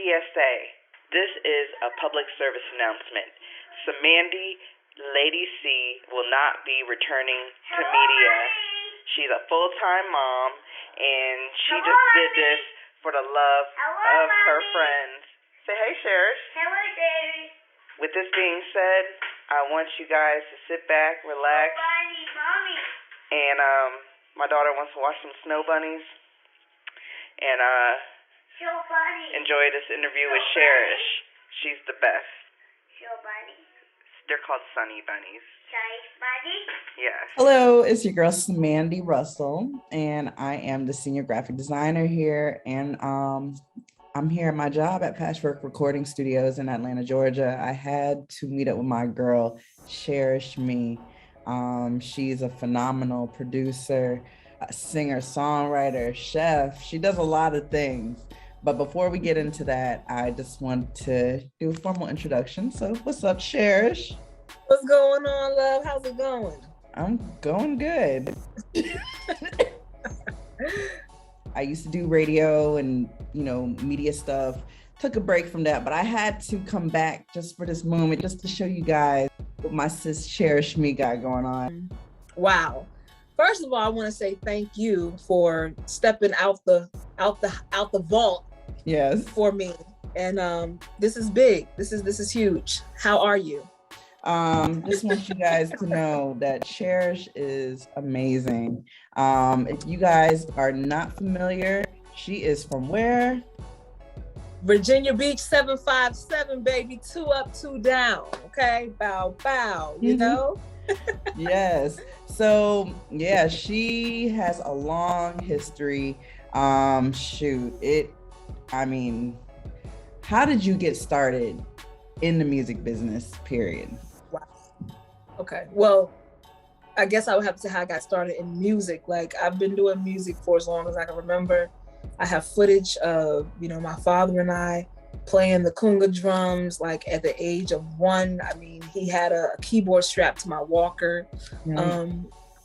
PSA. This is a public service announcement. Cymandye Lady C will not be returning to media. She's a full-time mom, and she just did this for the love of her friends. Say hey, Cherish. Hello, Daddy. With this being said, I want you guys to sit back, relax, Mommy. and my daughter wants to watch some snow bunnies, and So funny. enjoy this interview with Cherish. She's the best. So funny. They're called Sunny Bunnies. Cherish Mie. Yes. Hello, it's your girl Cymandye Russell, and I am the senior graphic designer here. And I'm here at my job at Patchwork Recording Studios in Atlanta, Georgia. I had to meet up with my girl, Cherish Mie. She's a phenomenal producer, a singer, songwriter, chef. She does a lot of things. But before we get into that, I just want to do a formal introduction. So what's up, Cherish? What's going on, love? How's it going? I'm going good. I used to do radio and, media stuff. Took a break from that, but I had to come back just for this moment, just to show you guys what my sis Cherish Mie got going on. Wow. First of all, I want to say thank you for stepping out the vault. Yes. For me. And this is big. This is huge. How are you? Just want you guys to know that Cherish is amazing. If you guys are not familiar, she is from where? Virginia Beach 757, baby. 2 up, 2 down. Okay, bow, bow. You know. Yes. So yeah, she has a long history. How did you get started in the music business, period? Wow. Okay. Well, I guess I would have to say how I got started in music. Like, I've been doing music for as long as I can remember. I have footage of, my father and I playing the conga drums, like at the age of 1. I mean, he had a keyboard strapped to my walker. Right.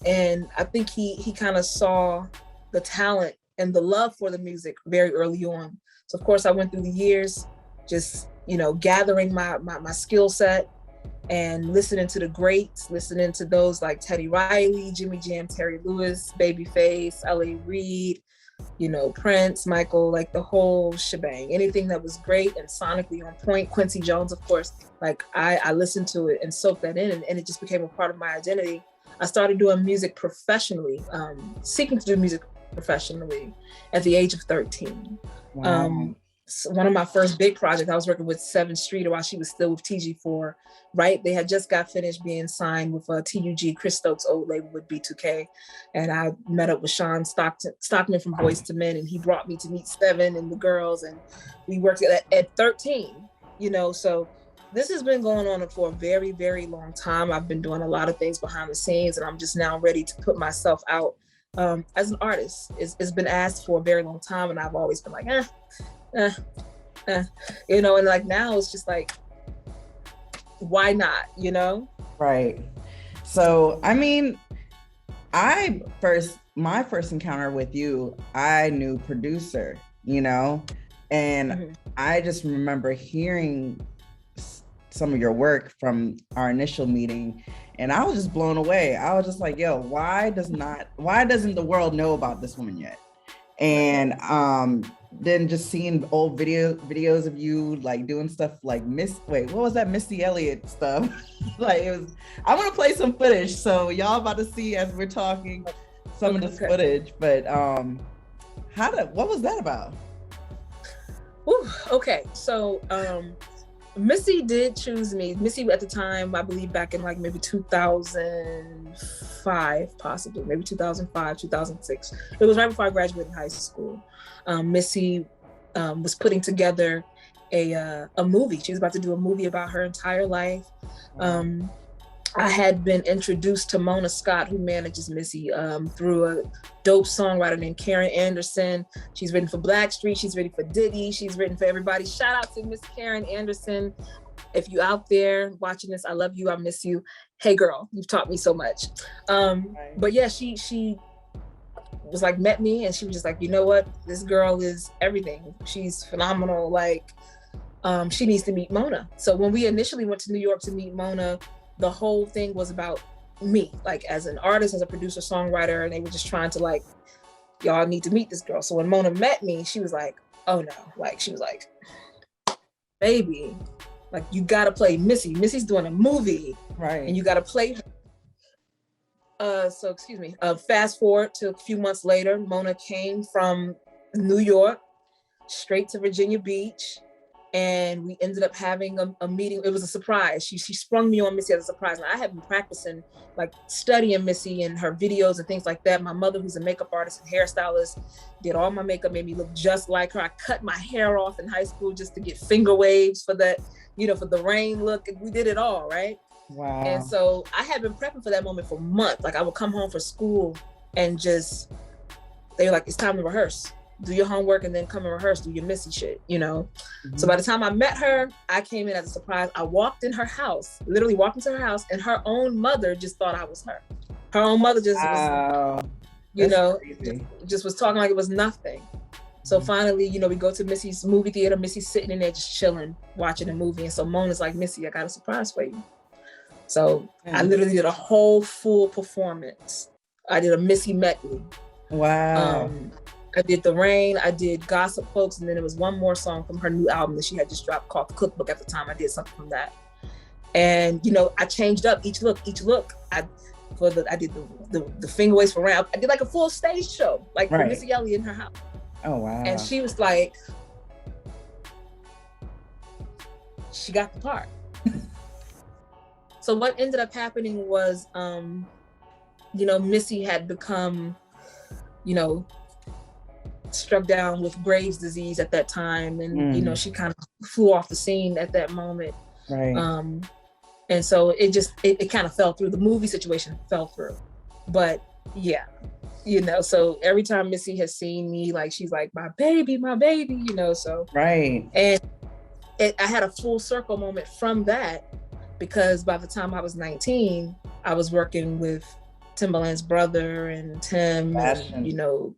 And I think he kind of saw the talent and the love for the music very early on. So of course I went through the years just, gathering my skill set and listening to the greats, listening to those like Teddy Riley, Jimmy Jam, Terry Lewis, Babyface, L.A. Reid, Prince, Michael, like the whole shebang. Anything that was great and sonically on point. Quincy Jones, of course, like I listened to it and soaked that in, and it just became a part of my identity. I started doing music professionally, seeking to do music professionally at the age of 13. Wow. So one of my first big projects, I was working with 7th Street while she was still with TG4, right? They had just got finished being signed with TUG, Chris Stokes' old label with B2K. And I met up with Sean Stockman from Boyz II Men, and he brought me to meet Seven and the girls. And we worked at 13, so this has been going on for a very, very long time. I've been doing a lot of things behind the scenes, and I'm just now ready to put myself out as an artist. It's been asked for a very long time, and I've always been like, and like now it's just like, why not, Right. So, my first encounter with you, I knew producer, and I just remember hearing some of your work from our initial meeting, and I was just blown away. I was just like, yo, why doesn't the world know about this woman yet? And then just seeing old videos of you like doing stuff like what was that Missy Elliott stuff? I want to play some footage, so y'all about to see as we're talking some of this footage. But what was that about? Ooh, okay, so Missy did choose me. Missy at the time, I believe back in like maybe 2005, possibly, maybe 2005, 2006. It was right before I graduated high school. Missy was putting together a movie. She was about to do a movie about her entire life. I had been introduced to Mona Scott, who manages Missy, through a dope songwriter named Karen Anderson. She's written for Blackstreet, she's written for Diddy, she's written for everybody. Shout out to Miss Karen Anderson. If you out there watching this, I love you, I miss you. Hey girl, you've taught me so much. But yeah, she was like, met me, and she was just like, you know what, this girl is everything. She's phenomenal. Like, she needs to meet Mona. So when we initially went to New York to meet Mona, the whole thing was about me, like as an artist, as a producer, songwriter, and they were just trying to like, y'all need to meet this girl. So when Mona met me, she was like, oh no, like she was like, baby, like you gotta play Missy. Missy's doing a movie, right? And you gotta play her. So excuse me. Fast forward to a few months later, Mona came from New York straight to Virginia Beach, and we ended up having a meeting. It was a surprise. She sprung me on Missy as a surprise. And I had been practicing, like studying Missy and her videos and things like that. My mother, who's a makeup artist and hairstylist, did all my makeup, made me look just like her. I cut my hair off in high school just to get finger waves for that, you know, for the rain look. And we did it all, right? Wow. And so I had been prepping for that moment for months. Like I would come home from school and just, they were like, it's time to rehearse. Do your homework and then come and rehearse, do your Missy shit, you know? Mm-hmm. So by the time I met her, I came in as a surprise. I walked in her house, literally walked into her house, and her own mother just thought I was her. Her own mother just was, you know, just was talking like it was nothing. So finally, you know, we go to Missy's movie theater. Missy's sitting in there just chilling, watching a movie. And so Mona's like, Missy, I got a surprise for you. So I literally did a whole full performance. I did a Missy medley. Wow. I did The Rain, I did Gossip Folks, and then there was one more song from her new album that she had just dropped called Cookbook at the time. I did something from that. And, you know, I changed up each look. I did the finger waves for Ram. I did like a full stage show, like for Missy Elliott in her house. Oh, wow. And she was like, she got the part. So what ended up happening was, you know, Missy had become, you know, struck down with Graves' disease at that time. And, you know, she kind of flew off the scene at that moment. Right. And so it kind of fell through. The movie situation fell through. But yeah, you know, so every time Missy has seen me, like, she's like, my baby, you know, so. Right. And I had a full circle moment from that, because by the time I was 19, I was working with Timbaland's brother and Tim, Sebastian. And, you know,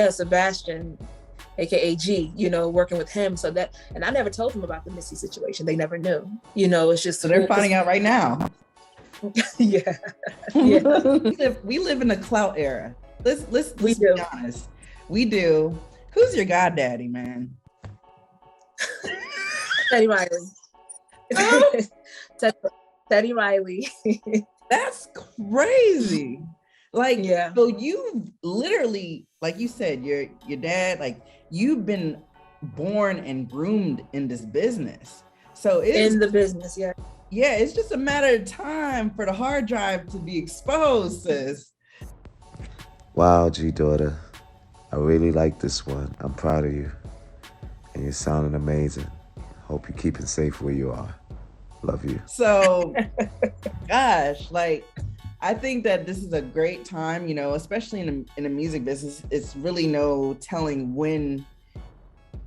Sebastian, aka G, you know, working with him. So that, and I never told them about the Missy situation. They never knew, you know, it's just. So they're finding out right now. Yeah. We live in a clout era. Let's be honest. We do. Who's your goddaddy, man? Teddy Riley. Teddy Riley. That's crazy. Like, yeah. So you literally, like you said, your dad, like, you've been born and groomed in this business. So it's in the business, yeah. Yeah, it's just a matter of time for the hard drive to be exposed, sis. Wow, G daughter. I really like this one. I'm proud of you. And you're sounding amazing. Hope you're keeping safe where you are. Love you. So, gosh, like, I think that this is a great time, you know, especially in the music business. It's really no telling when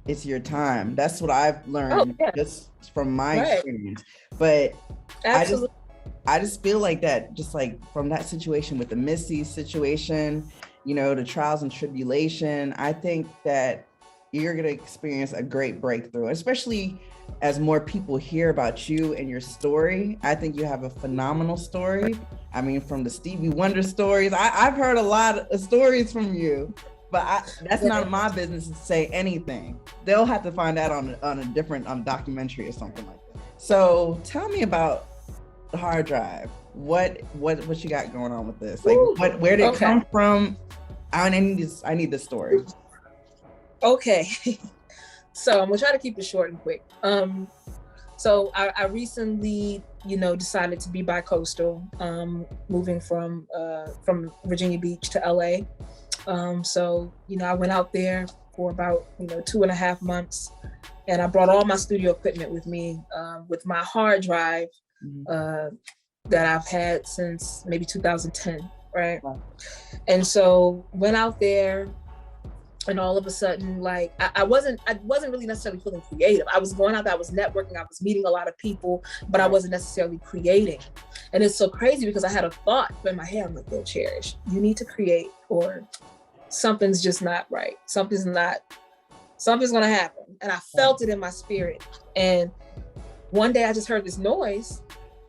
it's your time. That's what I've learned just from my experience. But I just feel like that, just like from that situation with the Missy situation, you know, the trials and tribulation, I think that you're going to experience a great breakthrough, especially as more people hear about you and your story. I think you have a phenomenal story. I mean, from the Stevie Wonder stories, I've heard a lot of stories from you, but that's not my business to say anything. They'll have to find out on a different documentary or something like that. So tell me about the hard drive. What you got going on with this? Like, where did it come from? I need the story. Okay. So I'm gonna try to keep it short and quick. So I recently, you know, decided to be bi-coastal, moving from Virginia Beach to LA. So, you know, I went out there for about, you know, 2.5 months, and I brought all my studio equipment with me, with my hard drive that I've had since maybe 2010, right? Wow. And so went out there, and all of a sudden, like, I wasn't really necessarily feeling creative. I was going out there, I was networking, I was meeting a lot of people, but I wasn't necessarily creating. And it's so crazy because I had a thought in my head. I'm like, yo, Cherish, you need to create or something's just not right. Something's gonna happen. And I felt it in my spirit. And one day I just heard this noise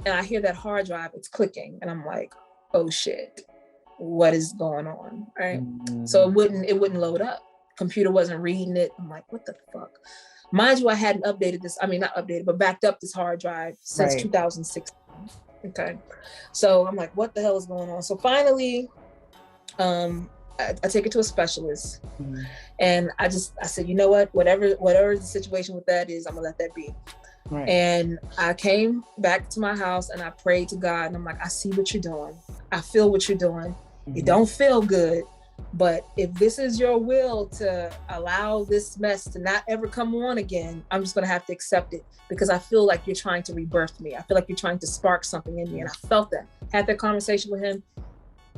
and I hear that hard drive, it's clicking. And I'm like, oh shit, what is going on? Right. So it wouldn't load up. Computer wasn't reading it. I'm like, what the fuck? Mind you, I hadn't updated this. I mean, not updated, but backed up this hard drive since 2016. Okay. So I'm like, what the hell is going on? So finally, I take it to a specialist, and I said, you know what, whatever the situation with that is, I'm gonna let that be. Right. And I came back to my house and I prayed to God, and I'm like, I see what you're doing. I feel what you're doing. It don't feel good, but if this is your will to allow this mess to not ever come on again, I'm just gonna have to accept it, because I feel like you're trying to rebirth me. I feel like you're trying to spark something in me. And I felt that, had that conversation with him.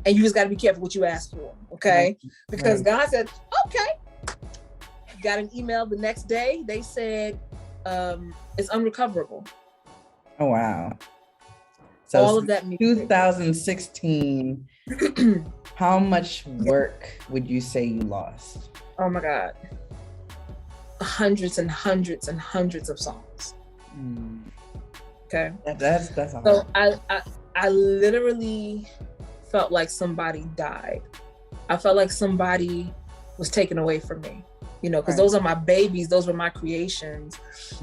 And you just got to be careful what you ask for, okay? Because God said, okay. Got an email the next day. They said, it's unrecoverable. Oh, wow. So all of that music. 2016, how much work would you say you lost? Oh my God. Hundreds and hundreds and hundreds of songs. Okay. That's a so I literally felt like somebody died. I felt like somebody was taken away from me, you know, because those are my babies, those were my creations.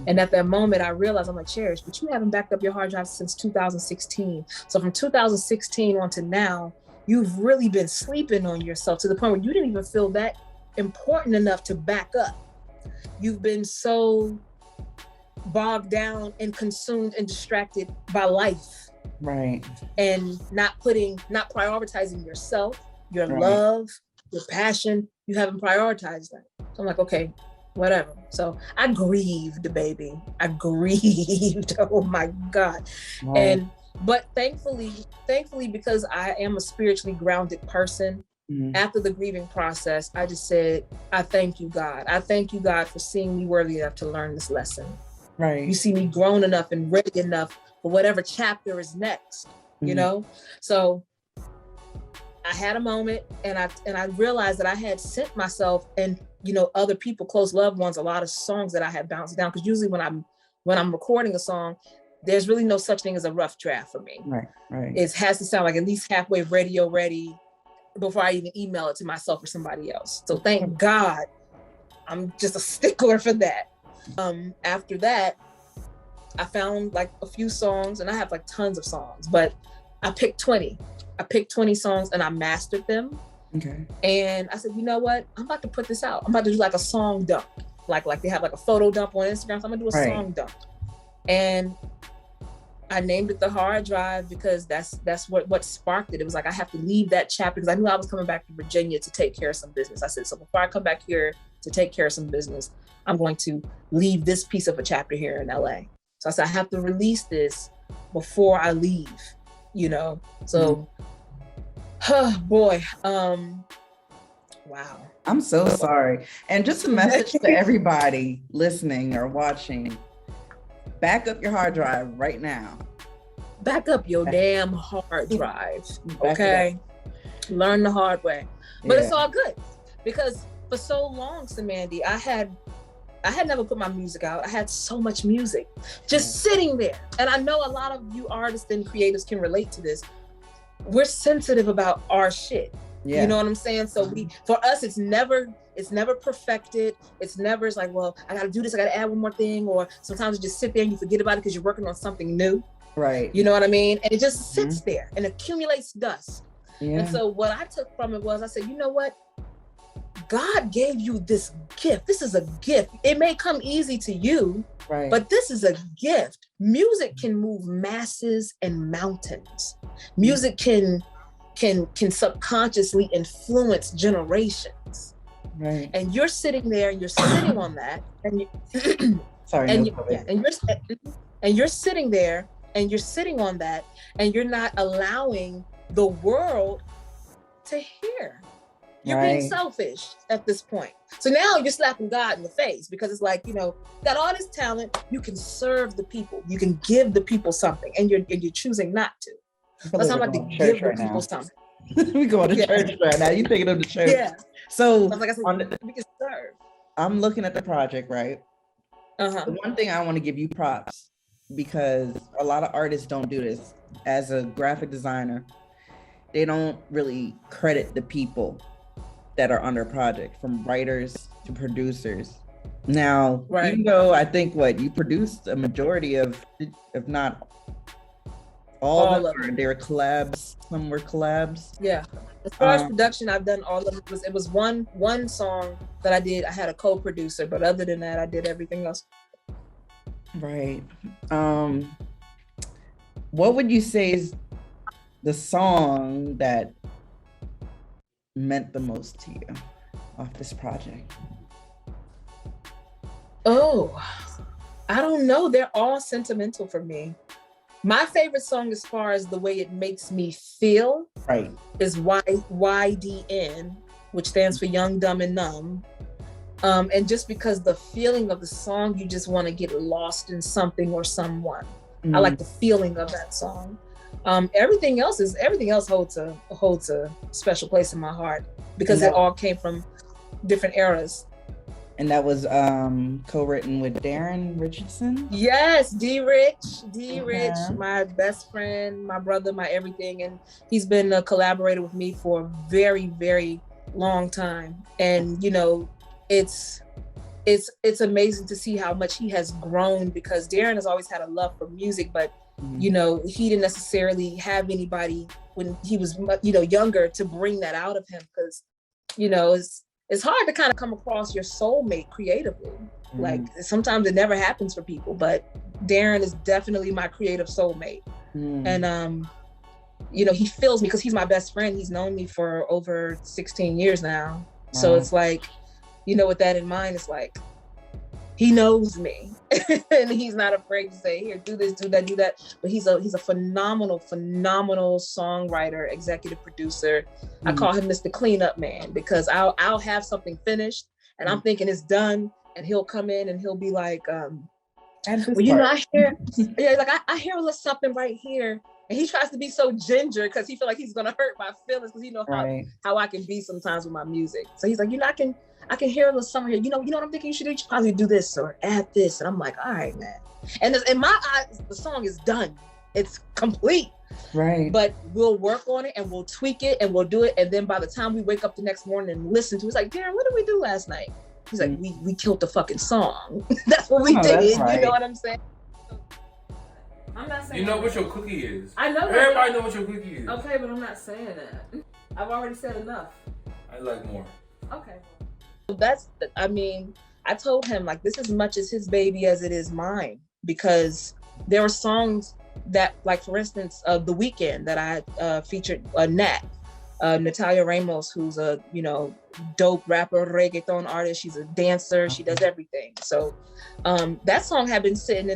And at that moment I realized, I'm like, Cherish, but you haven't backed up your hard drive since 2016. So from 2016 on to now, you've really been sleeping on yourself to the point where you didn't even feel that important enough to back up. You've been so bogged down and consumed and distracted by life. Right. And not prioritizing yourself, your love, your passion. You haven't prioritized that. So I'm like, okay, whatever. So I grieved, baby. I grieved. Oh my God. Right. But thankfully, because I am a spiritually grounded person, after the grieving process, I just said, I thank you, God. I thank you, God, for seeing me worthy enough to learn this lesson. Right. You see me grown enough and ready enough for whatever chapter is next, you know? So I had a moment, and I realized that I had sent myself and, you know, other people, close loved ones, a lot of songs that I had bounced down. Because usually when I'm recording a song, there's really no such thing as a rough draft for me. Right. It has to sound like at least halfway radio ready before I even email it to myself or somebody else. So thank God, I'm just a stickler for that. After that, I found like a few songs, and I have like tons of songs, but I picked 20. I picked 20 songs and I mastered them. Okay. And I said, you know what? I'm about to put this out. I'm about to do like a song dump. Like they have like a photo dump on Instagram. So I'm gonna do a song dump. And I named it The Hard Drive because that's what sparked it. It was like, I have to leave that chapter, because I knew I was coming back to Virginia to take care of some business. I said, so before I come back here to take care of some business, I'm going to leave this piece of a chapter here in LA. So I said, I have to release this before I leave, you know? So, boy, wow. I'm so sorry. And just a message to everybody listening or watching, back up your hard drive right now. Back up your damn hard drive, okay? Learn the hard way. But it's all good, because for so long, Cymandye, I had never put my music out. I had so much music just sitting there. And I know a lot of you artists and creatives can relate to this. We're sensitive about our shit. Yeah. You know what I'm saying? So for us, it's never perfected. It's like, well, I gotta do this, I gotta add one more thing. Or sometimes you just sit there and you forget about it because you're working on something new. Right. You know what I mean? And it just sits there and accumulates dust. Yeah. And so what I took from it was, I said, you know what? God gave you this gift. This is a gift. It may come easy to you, right, but this is a gift. Music can move masses and mountains. Music can subconsciously influence generations. Right. And you're sitting there and you're sitting on that, and you're sitting there and you're sitting on that, and you're not allowing the world to hear. You're being selfish at this point. So now you're slapping God in the face, because it's like, you know, got all this talent, you can serve the people, you can give the people something, and you're choosing not to. That's how I'm about to give the people something. We going to Yeah. church right now. You thinking of the church? Yeah. So Like I said, on the, we can serve. I'm looking at the project, right? Uh-huh. The one thing I want to give you props because a lot of artists don't do this. As a graphic designer, they don't really credit the people that are under a project, from writers to producers. Now, Right. even though I think you produced a majority of, if not all of them, there were collabs. Some were collabs. Yeah. As far as production, I've done all of it. It was one song that I did. I had a co-producer, but other than that, I did everything else. Right. What would you say is the song that meant the most to you off this project? Oh, I don't know. They're all sentimental for me. My favorite song, as far as the way it makes me feel, right, is YDN, which stands for Young, Dumb, and Numb. And just because the feeling of the song, you just want to get lost in something or someone. I like the feeling of that song. Everything else holds a special place in my heart because it all came from different eras. And that was co-written with Darren Richardson? Yes, D-Rich, my best friend, my brother, my everything. And he's been a collaborator with me for a very, very long time. And, you know, it's amazing to see how much he has grown, because Darren has always had a love for music, but you know, he didn't necessarily have anybody when he was, you know, younger to bring that out of him, because, you know, it's hard to kind of come across your soulmate creatively. Like sometimes it never happens for people, but Darren is definitely my creative soulmate. And you know, he feels me because he's my best friend. He's known me for over 16 years now. So it's like, you know, with that in mind, it's like, he knows me and he's not afraid to say, here, do this, do that, do that. But he's a phenomenal songwriter, executive producer. I call him Mr. Cleanup Man, because I'll have something finished and I'm thinking it's done, and he'll come in and he'll be like, well, you know, I hear, like I hear a little something right here. And he tries to be so ginger because he feel like he's gonna hurt my feelings, because he knows how I can be sometimes with my music. So he's like, you know, I can hear a little something here. You know what I'm thinking you should do? You should probably do this or add this. And I'm like, all right, man. And in my eyes, the song is done. It's complete. Right. But we'll work on it and we'll tweak it and we'll do it. And then by the time we wake up the next morning and listen to it, it's like, Darren, what did we do last night? He's like, we killed the fucking song. That's what we did. Right. You know what I'm saying? I'm not saying you know what your cookie is. I know. Everybody know what your cookie is. Okay, but I'm not saying that. I've already said enough. I like more. Okay. I told him, like, this is as much as his baby as it is mine, because there were songs that, like, for instance, The Weeknd that I featured Nat, Natalia Ramos, who's a, you know, dope rapper, reggaeton artist. She's a dancer. She does everything. So that song had been sitting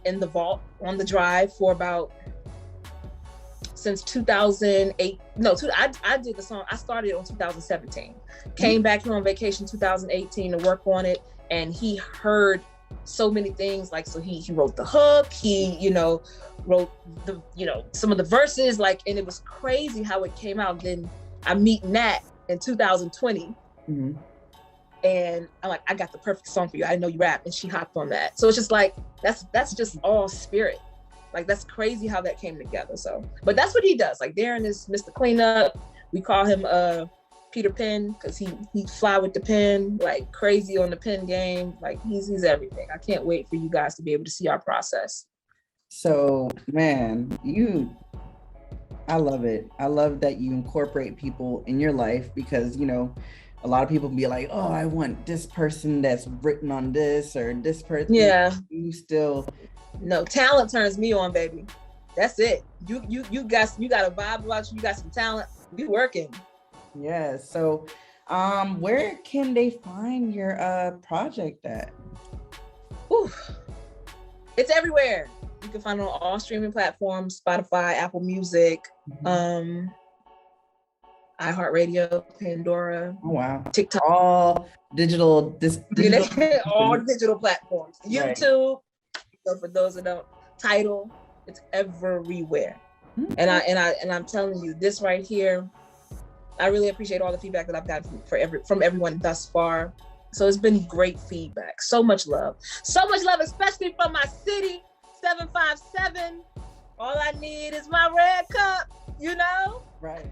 in the vault on the drive for about since 2008. No, I did the song. I started on 2017. Came back here on vacation 2018 to work on it, and he heard so many things. Like, so he wrote the hook. He, you know, wrote the, you know, some of the verses. Like, and it was crazy how it came out. Then I meet Nat in 2020. And I'm like, I got the perfect song for you. I know you rap. And she hopped on that. So it's just like, that's just all spirit. Like, that's crazy how that came together. So, but that's what he does. Like, Darren is Mr. Cleanup. We call him Peter Pen, because he fly with the pen, like crazy on the pen game. Like, he's everything. I can't wait for you guys to be able to see our process. So, man, I love it. I love that you incorporate people in your life, because, you know, a lot of people be like, oh, I want this person that's written on this or this person. Yeah. You still. No, talent turns me on, baby. That's it. You got a vibe about you. You got some talent. We working. Yeah. So, where can they find your project at? Ooh, it's everywhere. You can find it on all streaming platforms: Spotify, Apple Music, iHeartRadio, Pandora. Oh, wow. TikTok. All digital. All digital platforms. Right. YouTube. So for those that don't, Tidal, it's everywhere. And I'm telling you, this right here I really appreciate all the feedback that I've gotten from everyone thus far. So it's been great feedback. So much love, especially from my city, 757. All I need is my red cup, you know? Right.